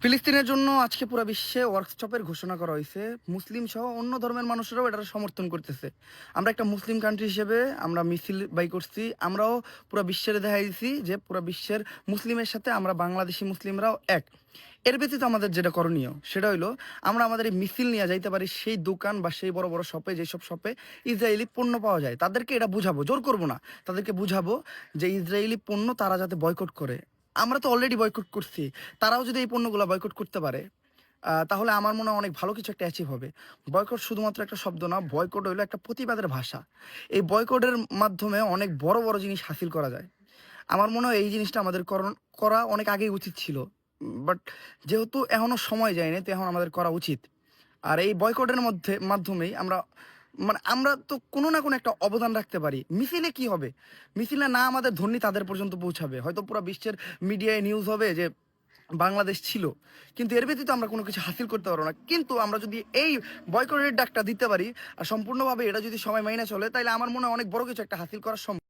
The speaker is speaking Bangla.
ফিলিস্তিনের জন্য আজকে পুরো বিশ্বে ওয়ার্কশপের ঘোষণা করা হয়েছে। মুসলিম সহ অন্য ধর্মের মানুষেরাও এটার সমর্থন করতেছে। আমরা একটা মুসলিম কান্ট্রি হিসেবে আমরা মিছিল বাই করছি। আমরাও পুরো বিশ্বের দেখাই দিছি যে পুরো বিশ্বের মুসলিমের সাথে আমরা বাংলাদেশি মুসলিমরাও এক। এর ব্যতীত আমাদের যেটা করণীয় সেটা হইলো আমরা আমাদের এই মিছিল নিয়ে যাইতে পারি সেই দোকান বা সেই বড় বড় শপে, যেসব শপে ইসরায়েলি পণ্য পাওয়া যায়। তাদেরকে এটা বুঝাবো, জোর করবো না। তাদেরকে বুঝাবো যে ইসরায়েলি পণ্য তারা যাতে বয়কট করে। আমরা তো অলরেডি বয়কট করছি। তারাও যদি এই পণ্যগুলো বয়কট করতে পারে, তাহলে আমার মনে হয় অনেক ভালো কিছু একটা অ্যাচিভ হবে। বয়কট শুধুমাত্র একটা শব্দ না, বয়কট হইলো একটা প্রতিবাদের ভাষা। এই বয়কটের মাধ্যমে অনেক বড় বড় জিনিস হাসিল করা যায়। আমার মনে হয় এই জিনিসটা আমাদের করা অনেক আগেই উচিত ছিল। বাট যেহেতু এখনো সময় যায়নি, তো এখন আমাদের করা উচিত। আর এই বয়কটের মাধ্যমেই আমরা, মানে আমরা তো কোনো না কোনো একটা অবদান রাখতে পারি। মিছিলে কি হবে? মিছিলে না আমাদের ধ্বনি তাদের পর্যন্ত পৌঁছাবে, হয়তো পুরো বিশ্বের মিডিয়ায় নিউজ হবে যে বাংলাদেশ ছিল, কিন্তু এর ব্যতীত আমরা কোনো কিছু হাসিল করতে পারবো না। কিন্তু আমরা যদি এই বয়কটের ডাকটা দিতে পারি আর সম্পূর্ণভাবে এটা যদি সবাই মাইনে চলে, তাহলে আমার মনে হয় অনেক বড় কিছু একটা হাসিল করা সম্ভব।